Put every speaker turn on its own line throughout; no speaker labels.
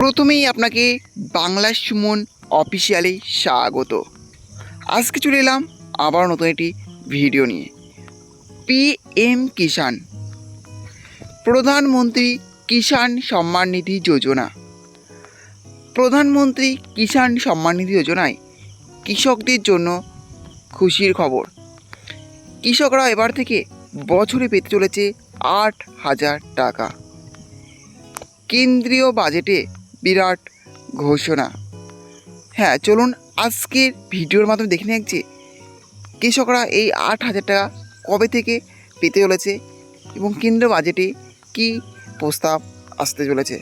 প্রথমেই আপনাকে বাংলা সুমন অফিসিয়ালি স্বাগত। আজকে চলে এলাম আবার নতুন একটি ভিডিও নিয়ে। পিএম কিষাণ, প্রধানমন্ত্রী কিষাণ সম্মান নিধি যোজনা। প্রধানমন্ত্রী কিষাণ সম্মান নিধি যোজনায় কৃষকদের জন্য খুশির খবর। কৃষকরা এবার থেকে বছরে পেতে চলেছে 8,000 টাকা। কেন্দ্রীয় বাজেটে বিরাট ঘোষণা। হ্যাঁ, চলুন আজকের ভিডিওর মাধ্যমে দেখে নিই যে কৃষকরা এই 8,000 টাকা কবে থেকে পেতে চলেছে এবং কেন্দ্র বাজেটে কি প্রস্তাব আসতে চলেছে,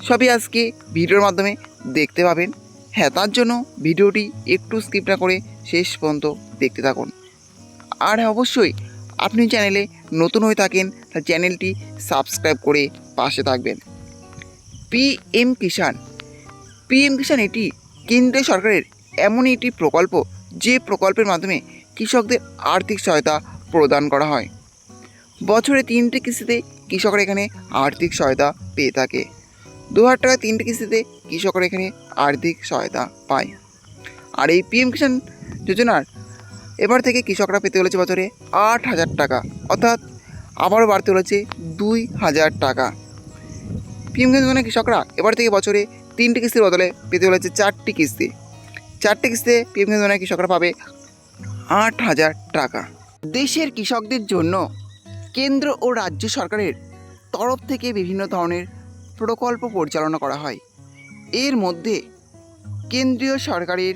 সবই আজকে ভিডিওর মাধ্যমে দেখতে পাবেন। হ্যাঁ, তার জন্য ভিডিওটি একটু স্কিপ না করে শেষ পর্যন্ত দেখতে থাকুন। আর হ্যাঁ, অবশ্যই আপনি চ্যানেলে নতুন হয়ে থাকেন তা চ্যানেলটি সাবস্ক্রাইব করে পাশে থাকবেন। পিএম কিষাণ, এটি কেন্দ্রীয় সরকারের এমন একটি প্রকল্প যে প্রকল্পের মাধ্যমে কৃষকদের আর্থিক সহায়তা প্রদান করা হয়। বছরে 3টে কিস্তিতে কৃষকরা এখানে আর্থিক সহায়তা পেয়ে থাকে। 2,000 টাকা 3টে কিস্তিতে কৃষকরা এখানে আর্থিক সহায়তা পায়। আর এই পিএম কিষাণ যোজনার এবার থেকে কৃষকরা পেতে চলেছে বছরে 8,000 টাকা, অর্থাৎ আবারও বাড়তে চলেছে 2,000 টাকা। পিএম কিষাণ যোজনার কৃষকরা এবার থেকে বছরে 3টে কিস্তির বদলে পেতে চলেছে 4টি কিস্তি। 4টে কিস্তিতে পিএম কিষাণ যোজনার কৃষকরা পাবে 8,000 টাকা। দেশের কৃষকদের জন্য কেন্দ্র ও রাজ্য সরকারের তরফ থেকে বিভিন্ন ধরনের প্রকল্প পরিচালনা করা হয়। এর মধ্যে কেন্দ্রীয় সরকারের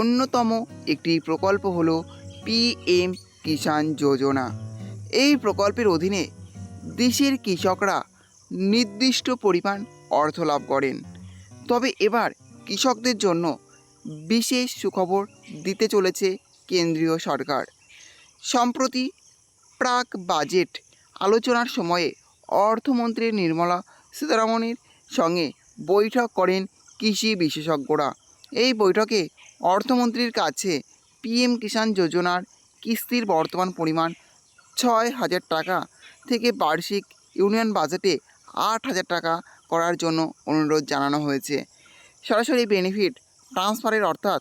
অন্যতম একটি প্রকল্প হল পিএম কিষাণ যোজনা। এই প্রকল্পের অধীনে দেশের কৃষকরা নির্দিষ্ট পরিমাণ অর্থ লাভ করেন। তবে এবার কৃষকদের জন্য বিশেষ সুখবর দিতে চলেছে কেন্দ্রীয় সরকার। সম্প্রতি প্রাক বাজেট আলোচনার সময়ে অর্থমন্ত্রী নির্মলা সীতারামনের সঙ্গে বৈঠক করেন কৃষি বিশেষজ্ঞরা। এই বৈঠকে অর্থমন্ত্রীর কাছে পিএম কিষাণ যোজনার কিস্তির বর্তমান পরিমাণ 6,000 টাকা থেকে বার্ষিক ইউনিয়ন বাজেটে 8,000 টাকা করার জন্য অনুরোধ জানানো হয়েছে। সরাসরি বেনিফিট ট্রান্সফারের অর্থাৎ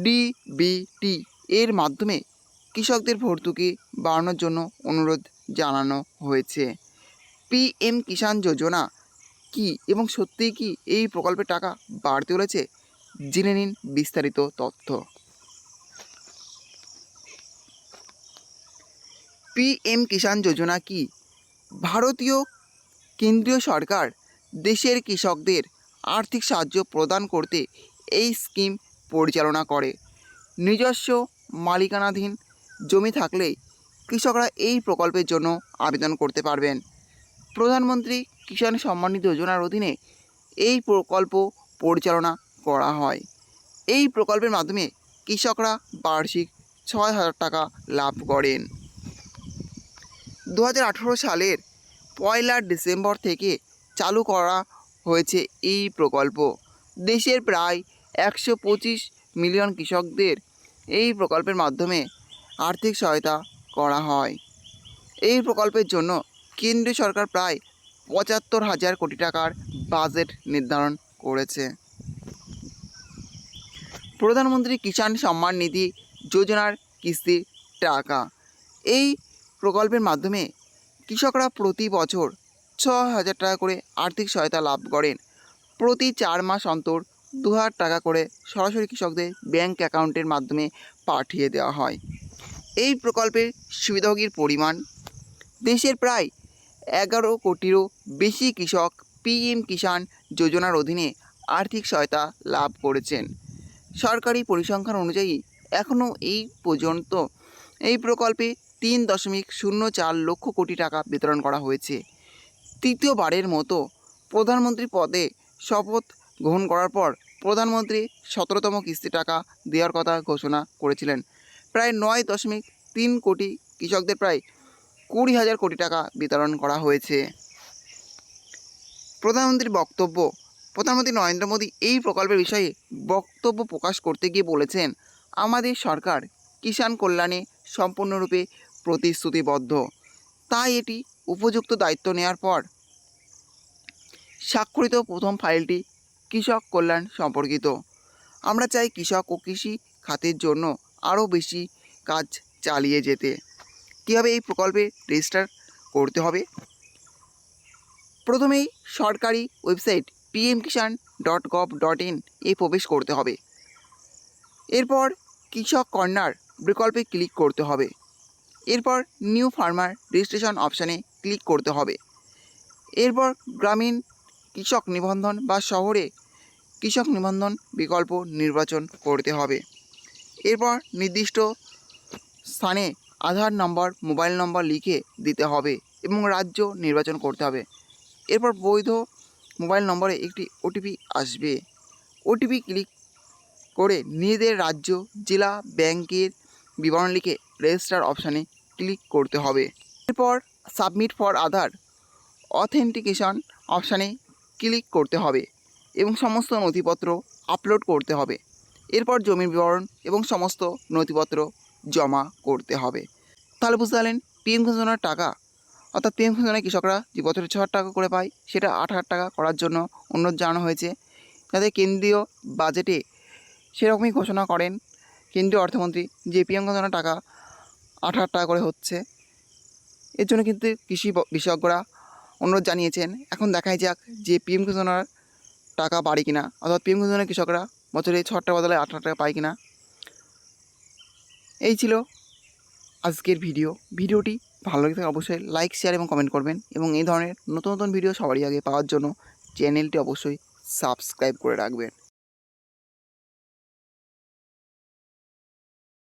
ডিবিটি এর মাধ্যমে কৃষকদের ভর্তুকি বাড়ানোর জন্য অনুরোধ জানানো হয়েছে। পিএম কিষাণ যোজনা কি এবং সত্যিই কি এই প্রকল্পের টাকা বাড়তে চলেছে? জেনে নিন বিস্তারিত তথ্য। পিএম কিষাণ যোজনা কি? ভারতীয় কেন্দ্রীয় সরকার দেশের কৃষকদের আর্থিক সাহায্য প্রদান করতে এই স্কিম পরিচালনা করে। নিজস্ব মালিকানাধীন জমি থাকলে কৃষকরা এই প্রকল্পের জন্য আবেদন করতে পারবেন। প্রধানমন্ত্রী কিষাণ সম্মান নিধি যোজনার অধীনে এই প্রকল্প পরিচালনা করা হয়। এই প্রকল্পের মাধ্যমে কৃষকরা বার্ষিক 6,000 টাকা লাভ করেন। 2018 সালের 1 ডিসেম্বর থেকে চালু করা হয়েছে এই প্রকল্প। দেশের প্রায় 125 মিলিয়ন কৃষকদের এই প্রকল্পের মাধ্যমে আর্থিক সহায়তা করা হয়। এই প্রকল্পের জন্য কেন্দ্রীয় সরকার প্রায় 75,000 কোটি টাকার বাজেট নির্ধারণ করেছে। প্রধানমন্ত্রী কিষাণ সম্মান নিধি যোজনার কিস্তির টাকা। এই প্রকল্পের মাধ্যমে কৃষকরা প্রতি বছর 6,000 টাকা করে আর্থিক সহায়তা লাভ করেন। প্রতি 4 মাস অন্তর 2,000 টাকা করে সরাসরি কৃষকদের ব্যাংক অ্যাকাউন্টের মাধ্যমে পাঠিয়ে দেওয়া হয়। এই প্রকল্পের সুবিধাভোগীর পরিমাণ, দেশের প্রায় 11 কোটিরও বেশি কৃষক পিএম কিষাণ যোজনার অধীনে আর্থিক সহায়তা লাভ করেছেন। সরকারি পরিসংখ্যান অনুযায়ী এখনও এই পর্যন্ত এই প্রকল্পে 3.04 লক্ষ কোটি টাকা বিতরণ করা হয়েছে। তৃতীয়বারের মতো প্রধানমন্ত্রী পদে শপথ গ্রহণ করার পর প্রধানমন্ত্রী 17তম কিস্তি টাকা দেওয়ার কথা ঘোষণা করেছিলেন। প্রায় 9.3 কোটি কৃষকদের প্রায় 20,000 কোটি টাকা বিতরণ করা হয়েছে। প্রধানমন্ত্রীর বক্তব্য। প্রধানমন্ত্রী নরেন্দ্র মোদী এই প্রকল্পের বিষয়ে বক্তব্য প্রকাশ করতে গিয়ে বলেছেন, আমাদের সরকার কিষাণ কল্যাণে সম্পূর্ণরূপে প্রতিশ্রুতিবদ্ধ। তাই এটি উপযুক্ত দায়িত্ব নেওয়ার পর স্বাক্ষরিত প্রথম ফাইলটি কৃষক কল্যাণ সম্পর্কিত। আমরা চাই কৃষক ও কৃষি খাতের জন্য আরও বেশি কাজ চালিয়ে যেতে। কীভাবে এই প্রকল্পে রেজিস্টার করতে হবে? প্রথমেই সরকারি ওয়েবসাইট pmkisan.gov.in এ প্রবেশ করতে হবে। এরপর কৃষক কর্নার বিকল্পে ক্লিক করতে হবে। এরপর নিউ ফার্মার রেজিস্ট্রেশন অপশানে ক্লিক করতে হবে। এরপর গ্রামীণ কৃষক নিবন্ধন বা শহরে কৃষক নিবন্ধন বিকল্প নির্বাচন করতে হবে। এরপর নির্দিষ্ট স্থানে আধার নম্বর, মোবাইল নম্বর লিখে দিতে হবে এবং রাজ্য নির্বাচন করতে হবে। এরপর বৈধ মোবাইল নম্বরে একটি ওটিপি আসবে। ওটিপি ক্লিক করে নিজেদের রাজ্য, জেলা, ব্যাংকের বিবরণ লিখে রেজিস্টার অপশানে ক্লিক করতে হবে। এরপর সাবমিট ফর আধার অথেন্টিকেশন অপশানে ক্লিক করতে হবে এবং সমস্ত নথিপত্র আপলোড করতে হবে। এরপর জমির বিবরণ এবং সমস্ত নথিপত্র জমা করতে হবে। তাহলে বুঝতে পারলেন পিএম কিষাণ যোজনার টাকা, অর্থাৎ পিএম কিষাণ যোজনায় কৃষকরা যে বছরে 6,000 টাকা করে পায় সেটা 8,000 টাকা করার জন্য অনুরোধ জানানো হয়েছে, যাতে কেন্দ্রীয় বাজেটে সেরকমই ঘোষণা করেন কেন্দ্রীয় অর্থমন্ত্রী যে পিএম কিষাণ যোজনার টাকা 8,000 টাকা করে হচ্ছে। এর জন্য কিন্তু কৃষি বিশেষজ্ঞরা অনুরোধ জানিয়েছেন। এখন দেখাই যাক যে পিএম কিষাণ যোজনার টাকা বাড়ে কিনা, অর্থাৎ পিএম কিষাণ যোজনার কৃষকরা বছরে 6,000 টাকা বদলে 8,000 টাকা পায় কিনা। এই ছিল আজকের ভিডিওটি ভালো লাগে থাকে অবশ্যই লাইক, শেয়ার এবং কমেন্ট করবেন এবং এই ধরনের নতুন নতুন ভিডিও সবারই আগে পাওয়ার জন্য চ্যানেলটি অবশ্যই সাবস্ক্রাইব করে রাখবেন।